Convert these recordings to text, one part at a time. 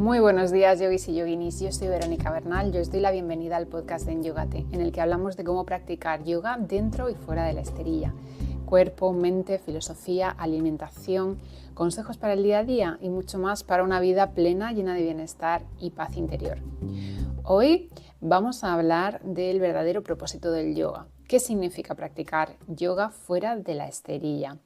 Muy buenos días, yogis y yoginis. Yo soy Verónica Bernal. Yo os doy la bienvenida al podcast de Yogate, en el que hablamos de cómo practicar yoga dentro y fuera de la esterilla. Cuerpo, mente, filosofía, alimentación, consejos para el día a día y mucho más para una vida plena, llena de bienestar y paz interior. Hoy vamos a hablar del verdadero propósito del yoga. ¿Qué significa practicar yoga fuera de la esterilla?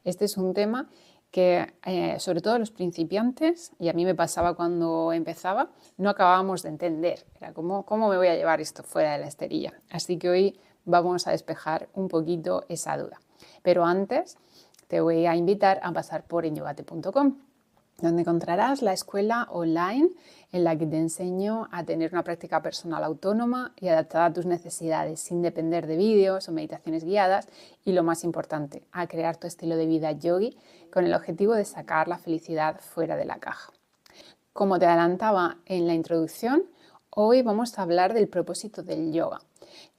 Este es un tema que sobre todo los principiantes, y a mí me pasaba cuando empezaba, no acabábamos de entender. Era ¿cómo me voy a llevar esto fuera de la esterilla? Así que hoy vamos a despejar un poquito esa duda. Pero antes te voy a invitar a pasar por enyogate.com, donde encontrarás la escuela online en la que te enseño a tener una práctica personal autónoma y adaptada a tus necesidades, sin depender de vídeos o meditaciones guiadas y, lo más importante, a crear tu estilo de vida yogi con el objetivo de sacar la felicidad fuera de la caja. Como te adelantaba en la introducción, hoy vamos a hablar del propósito del yoga.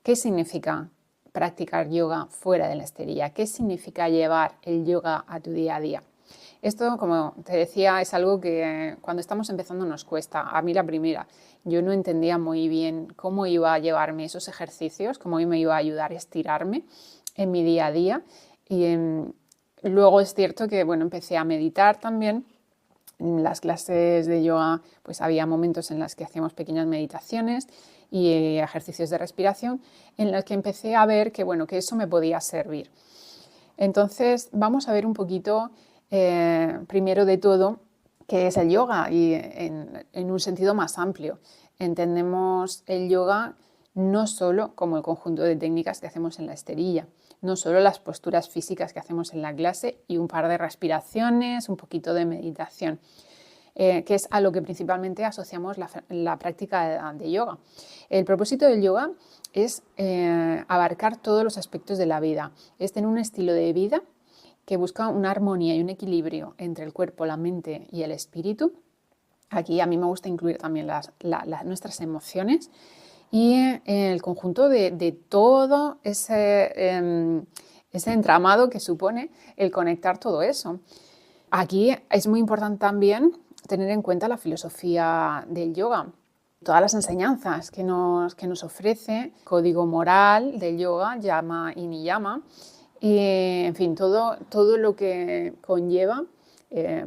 ¿Qué significa practicar yoga fuera de la esterilla? ¿Qué significa llevar el yoga a tu día a día? Esto, como te decía, es algo que cuando estamos empezando nos cuesta. A mí la primera, yo no entendía muy bien cómo iba a llevarme esos ejercicios, cómo me iba a ayudar a estirarme en mi día a día. Y luego es cierto que empecé a meditar también. En las clases de yoga pues había momentos en los que hacíamos pequeñas meditaciones y ejercicios de respiración en los que empecé a ver que eso me podía servir. Entonces vamos a ver un poquito primero de todo qué es el yoga y en un sentido más amplio. Entendemos el yoga no solo como el conjunto de técnicas que hacemos en la esterilla, no solo las posturas físicas que hacemos en la clase y un par de respiraciones, un poquito de meditación, que es a lo que principalmente asociamos la práctica de yoga. El propósito del yoga es abarcar todos los aspectos de la vida, es tener un estilo de vida que busca una armonía y un equilibrio entre el cuerpo, la mente y el espíritu. Aquí a mí me gusta incluir también nuestras emociones y el conjunto de todo ese entramado que supone el conectar todo eso. Aquí es muy importante también tener en cuenta la filosofía del yoga, todas las enseñanzas que nos ofrece, código moral del yoga, yama y niyama, y en fin, todo lo que conlleva.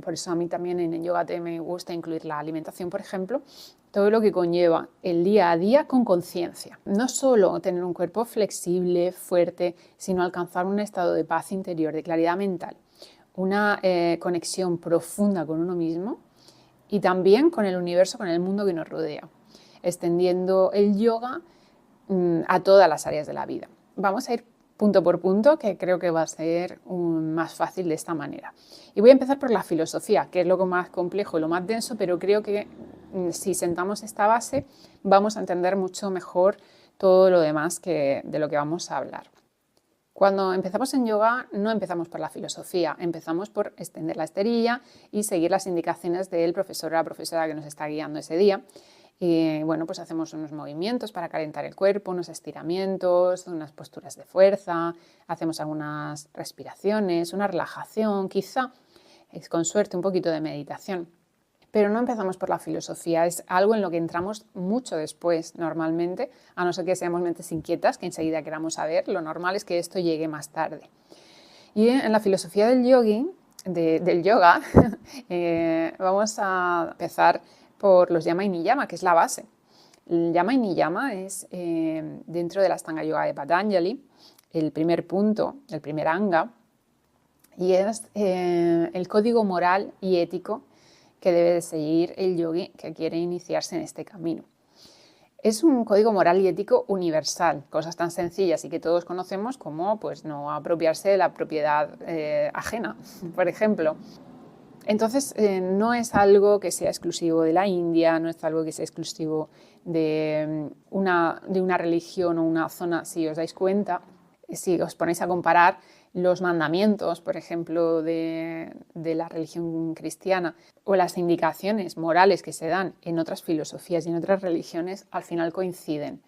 Por eso a mí también en el Yogate me gusta incluir la alimentación, por ejemplo, todo lo que conlleva el día a día con conciencia. No solo tener un cuerpo flexible, fuerte, sino alcanzar un estado de paz interior, de claridad mental, una conexión profunda con uno mismo y también con el universo, con el mundo que nos rodea, extendiendo el yoga a todas las áreas de la vida. Vamos a ir punto por punto, que creo que va a ser más fácil de esta manera. Y voy a empezar por la filosofía, que es lo más complejo, lo más denso, pero creo que si sentamos esta base vamos a entender mucho mejor todo lo demás de lo que vamos a hablar. Cuando empezamos en yoga no empezamos por la filosofía, empezamos por extender la esterilla y seguir las indicaciones del profesor o la profesora que nos está guiando ese día. Y pues hacemos unos movimientos para calentar el cuerpo, unos estiramientos, unas posturas de fuerza, hacemos algunas respiraciones, una relajación, quizá, con suerte, un poquito de meditación. Pero no empezamos por la filosofía, es algo en lo que entramos mucho después normalmente, a no ser que seamos mentes inquietas, que enseguida queramos saber, lo normal es que esto llegue más tarde. Y en la filosofía del yoga, vamos a empezar por los yama y niyama, que es la base. El yama y niyama es dentro de la Ashtanga Yoga de Patanjali, el primer punto, el primer anga, y es el código moral y ético que debe de seguir el yogi que quiere iniciarse en este camino. Es un código moral y ético universal, cosas tan sencillas y que todos conocemos como no apropiarse de la propiedad ajena, por ejemplo. Entonces, no es algo que sea exclusivo de la India, no es algo que sea exclusivo de una religión o una zona. Si os dais cuenta, si os ponéis a comparar los mandamientos, por ejemplo, de la religión cristiana o las indicaciones morales que se dan en otras filosofías y en otras religiones, al final coinciden.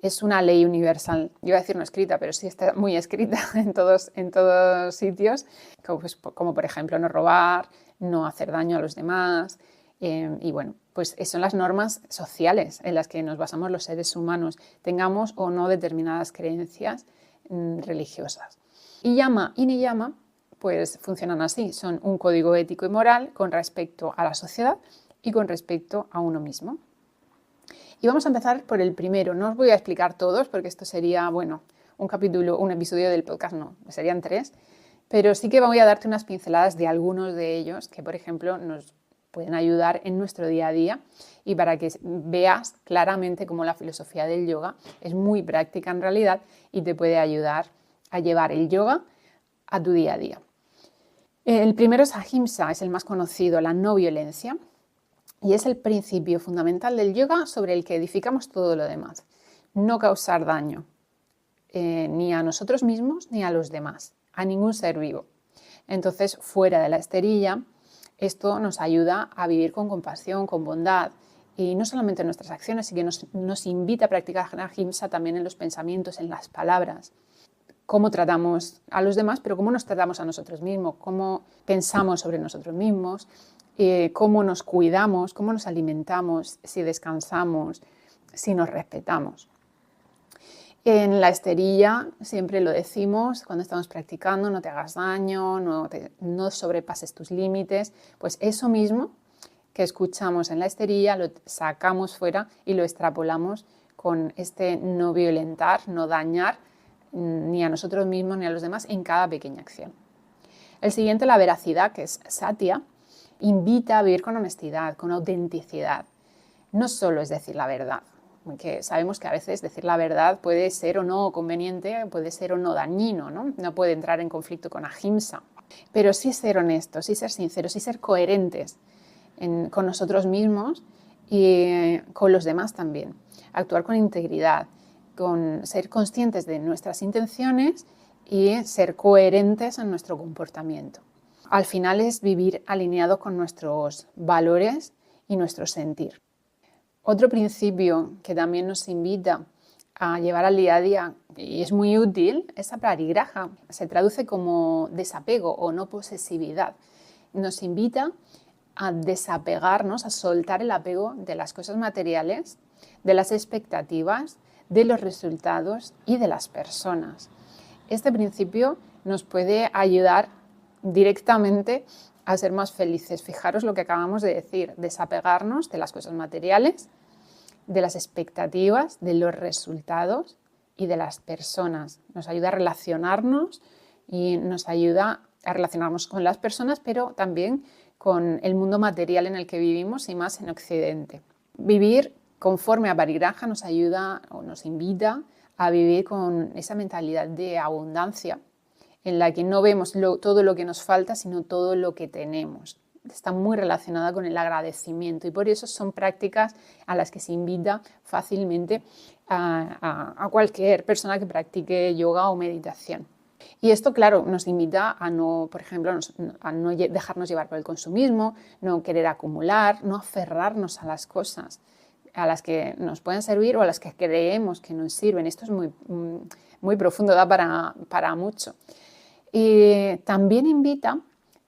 Es una ley universal, yo iba a decir no escrita, pero sí está muy escrita en todos sitios, como por ejemplo no robar, no hacer daño a los demás y pues son las normas sociales en las que nos basamos los seres humanos, tengamos o no determinadas creencias religiosas. Y yama y niyama pues funcionan así, son un código ético y moral con respecto a la sociedad y con respecto a uno mismo. Y vamos a empezar por el primero. No os voy a explicar todos porque esto sería, bueno, un episodio del podcast, no, serían 3, pero sí que voy a darte unas pinceladas de algunos de ellos que, por ejemplo, nos pueden ayudar en nuestro día a día y para que veas claramente cómo la filosofía del yoga es muy práctica en realidad y te puede ayudar a llevar el yoga a tu día a día. El primero es ahimsa, es el más conocido, la no violencia, y es el principio fundamental del yoga sobre el que edificamos todo lo demás. No causar daño ni a nosotros mismos ni a los demás, a ningún ser vivo. Entonces, fuera de la esterilla, esto nos ayuda a vivir con compasión, con bondad, y no solamente en nuestras acciones, sino que nos invita a practicar ahimsa también en los pensamientos, en las palabras. Cómo tratamos a los demás, pero cómo nos tratamos a nosotros mismos, cómo pensamos sobre nosotros mismos, cómo nos cuidamos, cómo nos alimentamos, si descansamos, si nos respetamos. En la esterilla siempre lo decimos cuando estamos practicando, no te hagas daño, no sobrepases tus límites, pues eso mismo que escuchamos en la esterilla lo sacamos fuera y lo extrapolamos con este no violentar, no dañar ni a nosotros mismos ni a los demás en cada pequeña acción. El siguiente, la veracidad, que es satya, invita a vivir con honestidad, con autenticidad. No solo es decir la verdad, porque sabemos que a veces decir la verdad puede ser o no conveniente, puede ser o no dañino, no puede entrar en conflicto con ahimsa, pero sí ser honestos, sí ser sinceros, sí ser coherentes con nosotros mismos y con los demás también. Actuar con integridad, con ser conscientes de nuestras intenciones y ser coherentes en nuestro comportamiento. Al final es vivir alineado con nuestros valores y nuestro sentir. Otro principio que también nos invita a llevar al día a día y es muy útil es aparigraha. Se traduce como desapego o no posesividad. Nos invita a desapegarnos, a soltar el apego de las cosas materiales, de las expectativas, de los resultados y de las personas. Este principio nos puede ayudar directamente a ser más felices. Fijaros lo que acabamos de decir, desapegarnos de las cosas materiales, de las expectativas, de los resultados y de las personas. Nos ayuda a relacionarnos y nos ayuda a relacionarnos con las personas, pero también con el mundo material en el que vivimos y más en Occidente. Vivir conforme a Parigraha nos ayuda o nos invita a vivir con esa mentalidad de abundancia en la que no vemos todo lo que nos falta, sino todo lo que tenemos. Está muy relacionada con el agradecimiento y por eso son prácticas a las que se invita fácilmente a cualquier persona que practique yoga o meditación. Y esto, claro, nos invita a no, por ejemplo, a no dejarnos llevar por el consumismo, no querer acumular, no aferrarnos a las cosas a las que nos pueden servir o a las que creemos que nos sirven. Esto es muy profundo, da para mucho. Y también invita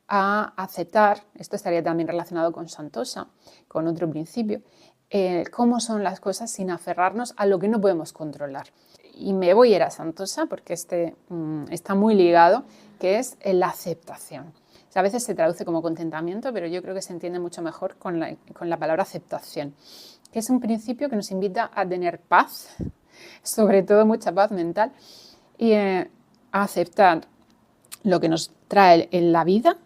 a aceptar, esto estaría también relacionado con Santosha, con otro principio, cómo son las cosas sin aferrarnos a lo que no podemos controlar. Y me voy a ir a Santosha porque está muy ligado, que es la aceptación. O sea, a veces se traduce como contentamiento, pero yo creo que se entiende mucho mejor con la palabra aceptación, que es un principio que nos invita a tener paz, sobre todo mucha paz mental, y a aceptar lo que nos trae en la vida,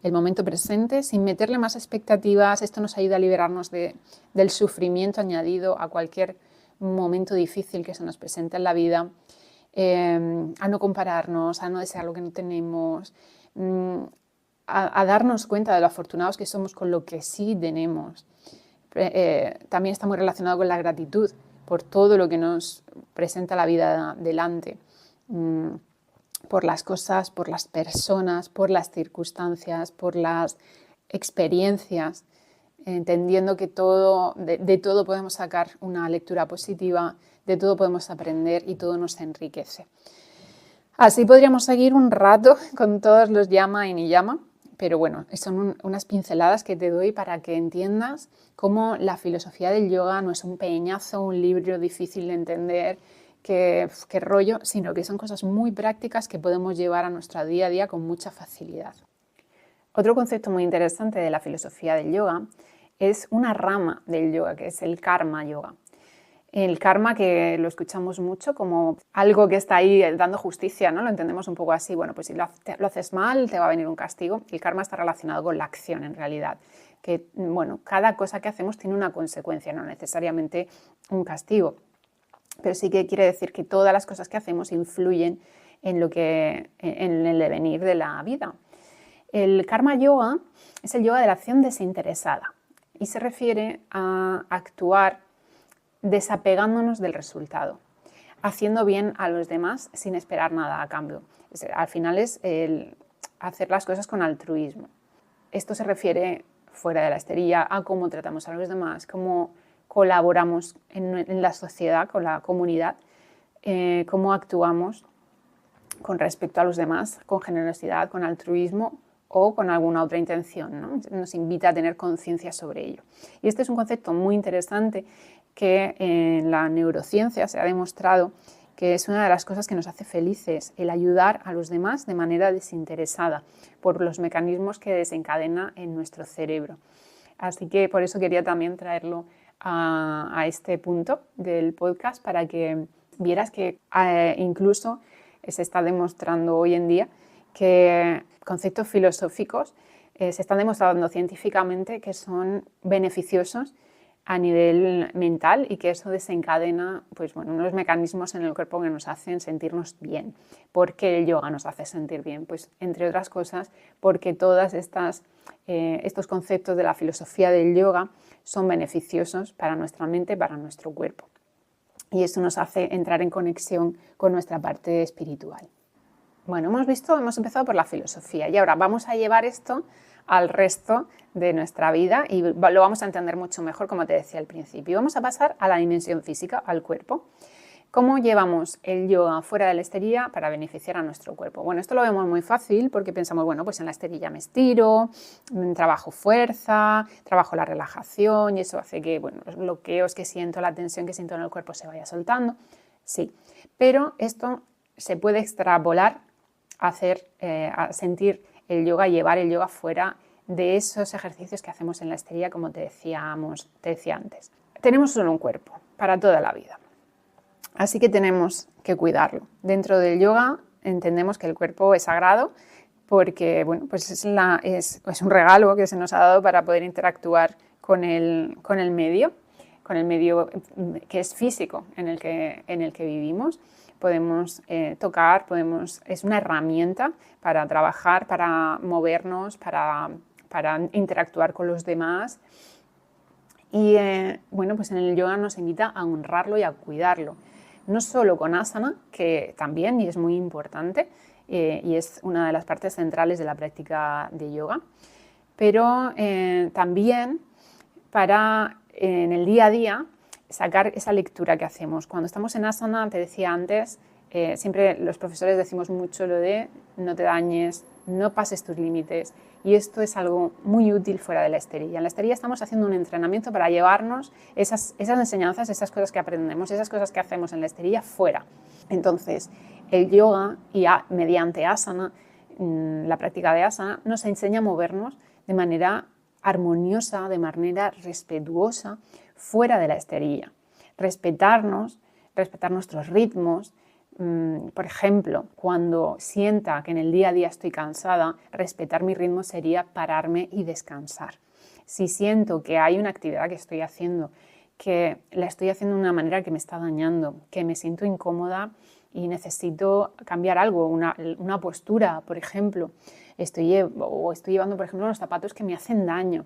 el momento presente, sin meterle más expectativas. Esto nos ayuda a liberarnos del sufrimiento añadido a cualquier momento difícil que se nos presenta en la vida, a no compararnos, a no desear lo que no tenemos, a darnos cuenta de lo afortunados que somos con lo que sí tenemos. También está muy relacionado con la gratitud por todo lo que nos presenta la vida delante, por las cosas, por las personas, por las circunstancias, por las experiencias, entendiendo que de todo podemos sacar una lectura positiva, de todo podemos aprender y todo nos enriquece. Así podríamos seguir un rato con todos los yama y niyama, pero bueno, son unas pinceladas que te doy para que entiendas cómo la filosofía del yoga no es un peñazo, un libro difícil de entender, qué rollo, sino que son cosas muy prácticas que podemos llevar a nuestro día a día con mucha facilidad. Otro concepto muy interesante de la filosofía del yoga es una rama del yoga, que es el karma yoga. El karma, que lo escuchamos mucho como algo que está ahí dando justicia, ¿no? Lo entendemos un poco así, bueno, pues si lo haces mal te va a venir un castigo. El karma está relacionado con la acción en realidad, que bueno, cada cosa que hacemos tiene una consecuencia, no necesariamente un castigo, pero sí que quiere decir que todas las cosas que hacemos influyen en el devenir de la vida. El karma yoga es el yoga de la acción desinteresada y se refiere a actuar desapegándonos del resultado, haciendo bien a los demás sin esperar nada a cambio. Al final es el hacer las cosas con altruismo. Esto se refiere, fuera de la esterilla, a cómo tratamos a los demás, cómo colaboramos en la sociedad, con la comunidad, cómo actuamos con respecto a los demás, con generosidad, con altruismo o con alguna otra intención, ¿no? Nos invita a tener conciencia sobre ello. Y este es un concepto muy interesante que en la neurociencia se ha demostrado que es una de las cosas que nos hace felices, el ayudar a los demás de manera desinteresada por los mecanismos que desencadena en nuestro cerebro. Así que por eso quería también traerlo a este punto del podcast, para que vieras que incluso se está demostrando hoy en día que conceptos filosóficos se están demostrando científicamente que son beneficiosos a nivel mental y que eso desencadena pues, bueno, unos mecanismos en el cuerpo que nos hacen sentirnos bien. ¿Por qué el yoga nos hace sentir bien? Pues entre otras cosas porque todos estos conceptos de la filosofía del yoga son beneficiosos para nuestra mente, para nuestro cuerpo. Y eso nos hace entrar en conexión con nuestra parte espiritual. Bueno, hemos empezado por la filosofía y ahora vamos a llevar esto al resto de nuestra vida y lo vamos a entender mucho mejor, como te decía al principio. Vamos a pasar a la dimensión física, al cuerpo. ¿Cómo llevamos el yoga fuera de la esterilla para beneficiar a nuestro cuerpo? Bueno, esto lo vemos muy fácil porque pensamos, bueno, pues en la esterilla me estiro, trabajo fuerza, trabajo la relajación y eso hace que, bueno, los bloqueos que siento, la tensión que siento en el cuerpo se vaya soltando. Sí, pero esto se puede extrapolar a sentir el yoga, llevar el yoga fuera de esos ejercicios que hacemos en la esterilla, como te decía antes. Tenemos solo un cuerpo para toda la vida, así que tenemos que cuidarlo. Dentro del yoga entendemos que el cuerpo es sagrado porque bueno, pues es un regalo que se nos ha dado para poder interactuar con el medio que es físico en el que vivimos. Podemos tocar, es una herramienta para trabajar, para movernos, para interactuar con los demás. Y bueno, pues en el yoga nos invita a honrarlo y a cuidarlo. No solo con asana, que también y es muy importante y es una de las partes centrales de la práctica de yoga, pero también para en el día a día sacar esa lectura que hacemos. Cuando estamos en asana, te decía antes, siempre los profesores decimos mucho lo de no te dañes, no pases tus límites, y esto es algo muy útil fuera de la esterilla. En la esterilla estamos haciendo un entrenamiento para llevarnos esas enseñanzas, esas cosas que aprendemos, esas cosas que hacemos en la esterilla fuera. Entonces, el yoga y mediante asana, la práctica de asana, nos enseña a movernos de manera armoniosa, de manera respetuosa, fuera de la esterilla. Respetarnos, respetar nuestros ritmos. Por ejemplo, cuando sienta que en el día a día estoy cansada, respetar mi ritmo sería pararme y descansar. Si siento que hay una actividad que estoy haciendo, que la estoy haciendo de una manera que me está dañando, que me siento incómoda y necesito cambiar algo, una postura, por ejemplo, estoy llevando, por ejemplo, unos zapatos que me hacen daño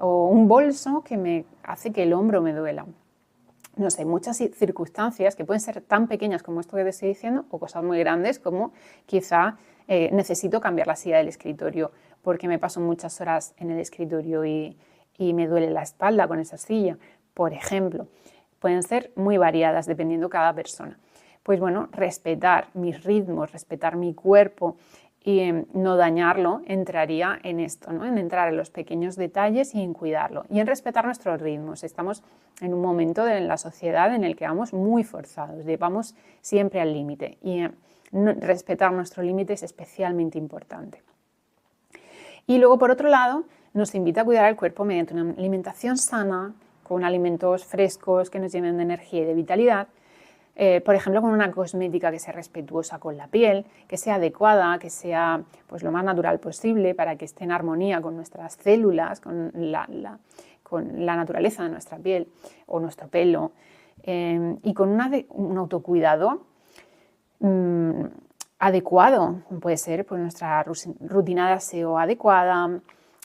o un bolso que me hace que el hombro me duela. No sé, muchas circunstancias que pueden ser tan pequeñas como esto que te estoy diciendo o cosas muy grandes como quizá necesito cambiar la silla del escritorio porque me paso muchas horas en el escritorio y me duele la espalda con esa silla, por ejemplo. Pueden ser muy variadas dependiendo cada persona. Pues bueno, respetar mis ritmos, respetar mi cuerpo y no dañarlo entraría en esto, ¿no? En entrar en los pequeños detalles y en cuidarlo y en respetar nuestros ritmos. Estamos en un momento de la sociedad en el que vamos muy forzados, vamos siempre al límite y respetar nuestro límite es especialmente importante. Y luego, por otro lado, nos invita a cuidar el cuerpo mediante una alimentación sana, con alimentos frescos que nos llenen de energía y de vitalidad. Por ejemplo, con una cosmética que sea respetuosa con la piel, que sea adecuada, que sea pues, lo más natural posible para que esté en armonía con nuestras células, con la naturaleza de nuestra piel o nuestro pelo, y con un autocuidado adecuado. Puede ser pues, nuestra rutina de aseo adecuada,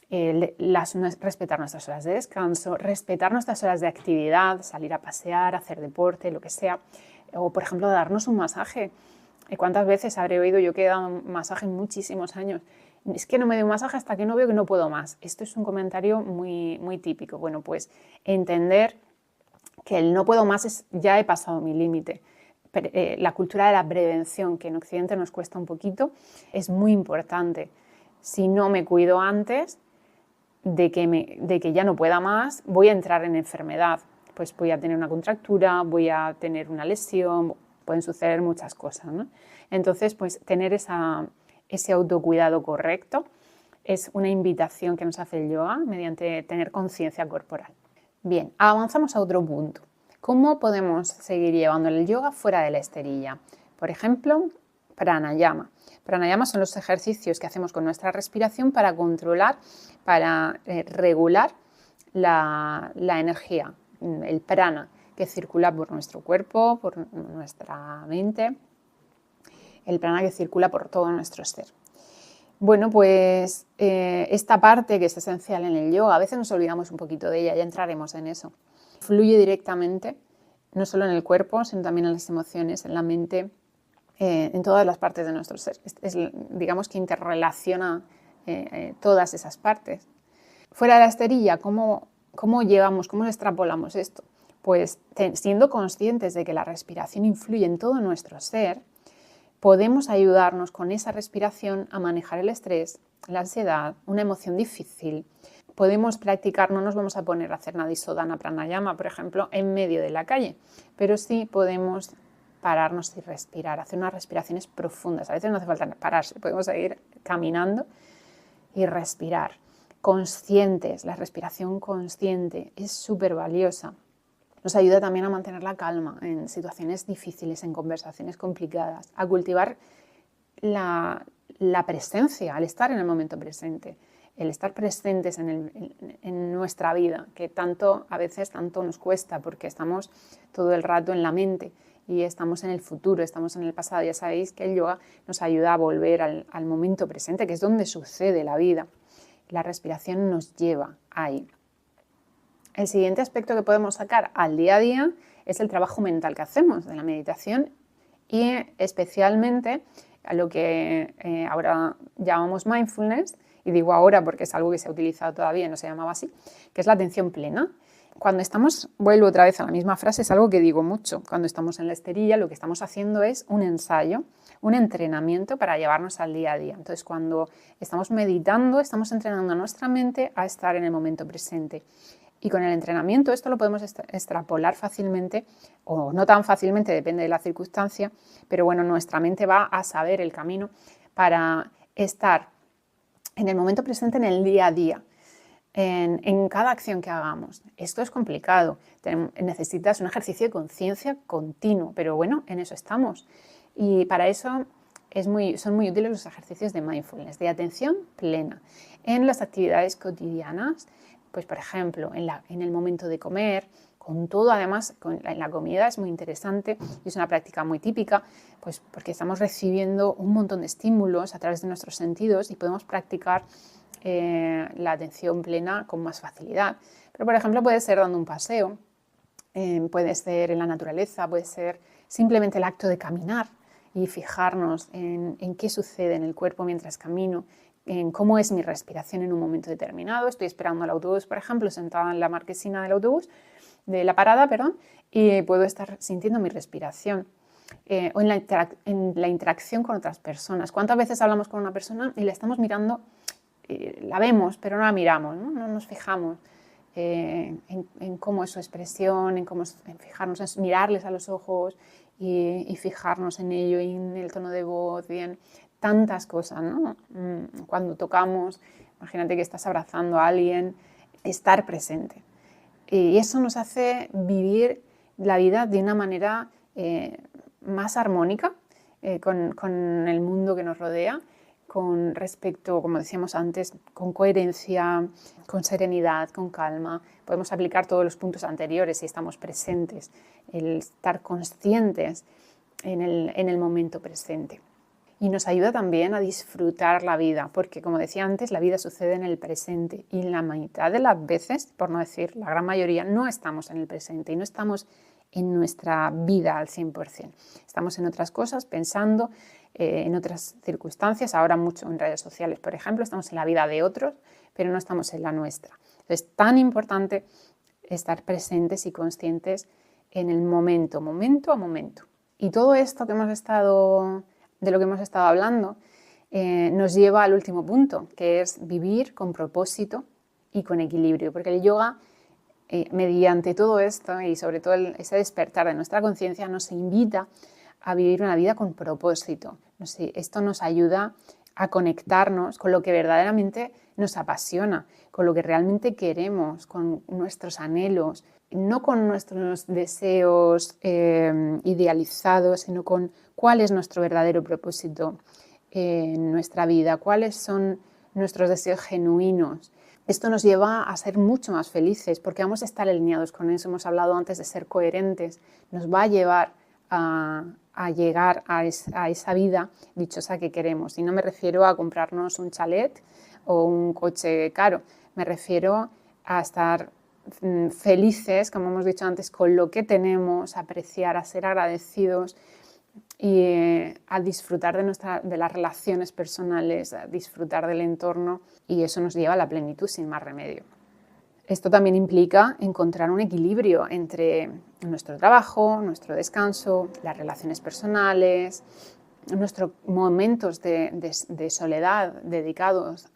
respetar nuestras horas de descanso, respetar nuestras horas de actividad, salir a pasear, hacer deporte, lo que sea. O, por ejemplo, darnos un masaje. ¿Cuántas veces habré oído yo que he dado un masaje en muchísimos años? Es que no me doy un masaje hasta que no veo que no puedo más. Esto es un comentario muy, muy típico. Bueno, pues entender que el no puedo más ya he pasado mi límite. La cultura de la prevención, que en Occidente nos cuesta un poquito, es muy importante. Si no me cuido antes de que ya no pueda más, voy a entrar en enfermedad. Pues voy a tener una contractura, voy a tener una lesión, pueden suceder muchas cosas, ¿no? Entonces, pues tener ese autocuidado correcto es una invitación que nos hace el yoga mediante tener conciencia corporal. Bien, avanzamos a otro punto. ¿Cómo podemos seguir llevando el yoga fuera de la esterilla? Por ejemplo, pranayama. Pranayama son los ejercicios que hacemos con nuestra respiración para controlar, para regular la energía, el prana que circula por nuestro cuerpo, por nuestra mente, el prana que circula por todo nuestro ser. Bueno, pues esta parte que es esencial en el yoga, a veces nos olvidamos un poquito de ella, ya entraremos en eso. Fluye directamente, no solo en el cuerpo, sino también en las emociones, en la mente, en todas las partes de nuestro ser. Digamos que interrelaciona todas esas partes. Fuera de la esterilla, ¿cómo extrapolamos esto? Pues siendo conscientes de que la respiración influye en todo nuestro ser, podemos ayudarnos con esa respiración a manejar el estrés, la ansiedad, una emoción difícil. Podemos practicar, no nos vamos a poner a hacer Nadisodhana Pranayama, por ejemplo, en medio de la calle, pero sí podemos pararnos y respirar, hacer unas respiraciones profundas. A veces no hace falta pararse, podemos seguir caminando y respirar. Conscientes, la respiración consciente es súper valiosa. Nos ayuda también a mantener la calma en situaciones difíciles, en conversaciones complicadas, a cultivar la presencia, al estar en el momento presente, el estar presentes en nuestra vida, que a veces tanto nos cuesta porque estamos todo el rato en la mente y estamos en el futuro, estamos en el pasado. Ya sabéis que el yoga nos ayuda a volver al momento presente, que es donde sucede la vida. La respiración nos lleva ahí. El siguiente aspecto que podemos sacar al día a día es el trabajo mental que hacemos de la meditación y especialmente a lo que ahora llamamos mindfulness, y digo ahora porque es algo que se ha utilizado todavía y no se llamaba así, que es la atención plena. Cuando vuelvo otra vez a la misma frase, es algo que digo mucho. Cuando estamos en la esterilla, lo que estamos haciendo es un ensayo, un entrenamiento para llevarnos al día a día. Entonces, cuando estamos meditando, estamos entrenando a nuestra mente a estar en el momento presente. Y con el entrenamiento esto lo podemos extrapolar fácilmente o no tan fácilmente, depende de la circunstancia, pero bueno, nuestra mente va a saber el camino para estar en el momento presente en el día a día, en cada acción que hagamos. Esto es complicado, necesitas un ejercicio de conciencia continuo, pero bueno, en eso estamos. Y para eso son muy útiles los ejercicios de mindfulness, de atención plena, en las actividades cotidianas. Pues, por ejemplo, en el momento de comer, con todo, además, en la comida es muy interesante y es una práctica muy típica, pues porque estamos recibiendo un montón de estímulos a través de nuestros sentidos y podemos practicar la atención plena con más facilidad. Pero, por ejemplo, puede ser dando un paseo, puede ser en la naturaleza, puede ser simplemente el acto de caminar y fijarnos en qué sucede en el cuerpo mientras camino, en cómo es mi respiración en un momento determinado. Estoy esperando el autobús, por ejemplo, sentada en la marquesina del autobús, de la parada, y puedo estar sintiendo mi respiración. o en la interacción con otras personas. ¿Cuántas veces hablamos con una persona y la estamos mirando, la vemos, pero no la miramos, no nos fijamos en cómo es su expresión, en fijarnos, en mirarles a los ojos y fijarnos en ello, y en el tono de voz, y en tantas cosas, ¿no? Cuando tocamos, imagínate que estás abrazando a alguien, estar presente. Y eso nos hace vivir la vida de una manera más armónica con el mundo que nos rodea, con respecto, como decíamos antes, con coherencia, con serenidad, con calma. Podemos aplicar todos los puntos anteriores si estamos presentes, el estar conscientes en el momento presente. Y nos ayuda también a disfrutar la vida, porque como decía antes, la vida sucede en el presente y la mitad de las veces, por no decir la gran mayoría, no estamos en el presente y no estamos en nuestra vida al 100%. Estamos en otras cosas, pensando en otras circunstancias, ahora mucho en redes sociales, por ejemplo, estamos en la vida de otros, pero no estamos en la nuestra. Entonces, es tan importante estar presentes y conscientes en el momento a momento. Y todo esto de lo que hemos estado hablando nos lleva al último punto, que es vivir con propósito y con equilibrio, porque el yoga, mediante todo esto y sobre todo ese despertar de nuestra conciencia, nos invita a vivir una vida con propósito. Esto nos ayuda a conectarnos con lo que verdaderamente nos apasiona, con lo que realmente queremos, con nuestros anhelos, no con nuestros deseos idealizados, sino con cuál es nuestro verdadero propósito en nuestra vida, cuáles son nuestros deseos genuinos. Esto nos lleva a ser mucho más felices porque vamos a estar alineados con eso. Hemos hablado antes de ser coherentes. Nos va a llevar a llegar a esa vida dichosa que queremos. Y no me refiero a comprarnos un chalet o un coche caro. Me refiero a estar felices, como hemos dicho antes, con lo que tenemos, a apreciar, a ser agradecidos y a disfrutar de las relaciones personales, a disfrutar del entorno, y eso nos lleva a la plenitud sin más remedio. Esto también implica encontrar un equilibrio entre nuestro trabajo, nuestro descanso, las relaciones personales, nuestros momentos de soledad dedicados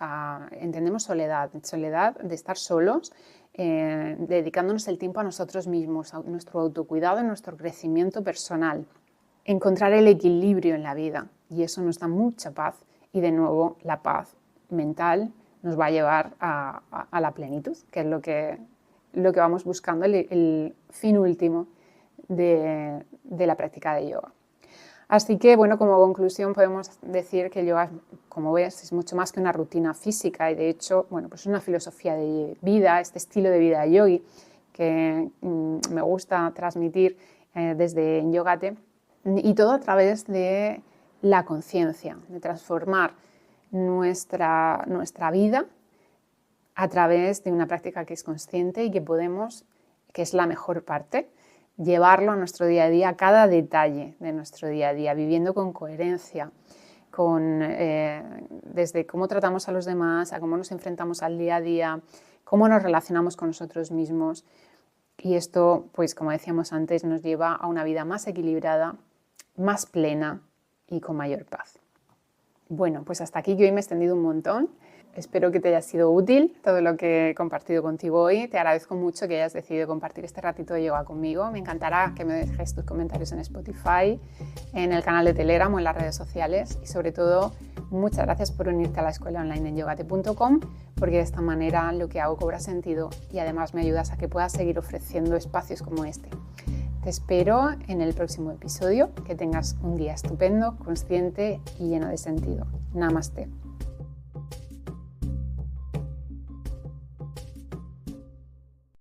entendemos soledad de estar solos, dedicándonos el tiempo a nosotros mismos, a nuestro autocuidado y nuestro crecimiento personal. Encontrar el equilibrio en la vida, y eso nos da mucha paz, y de nuevo la paz mental nos va a llevar a la plenitud, que es lo que vamos buscando, el fin último de la práctica de yoga. Así que, bueno, como conclusión podemos decir que el yoga, como ves, es mucho más que una rutina física, y de hecho, bueno, pues es una filosofía de vida, este estilo de vida yogi que me gusta transmitir desde Yogate, y todo a través de la conciencia, de transformar nuestra vida a través de una práctica que es consciente y que es la mejor parte, llevarlo a nuestro día a día, a cada detalle de nuestro día a día, viviendo con coherencia, desde cómo tratamos a los demás, a cómo nos enfrentamos al día a día, cómo nos relacionamos con nosotros mismos. Y esto, pues como decíamos antes, nos lleva a una vida más equilibrada, más plena y con mayor paz. Bueno, pues hasta aquí, que hoy me he extendido un montón. Espero que te haya sido útil todo lo que he compartido contigo hoy. Te agradezco mucho que hayas decidido compartir este ratito de yoga conmigo. Me encantará que me dejes tus comentarios en Spotify, en el canal de Telegram o en las redes sociales. Y sobre todo, muchas gracias por unirte a la escuela online en yogate.com, porque de esta manera lo que hago cobra sentido y además me ayudas a que puedas seguir ofreciendo espacios como este. Te espero en el próximo episodio. Que tengas un día estupendo, consciente y lleno de sentido. Namaste.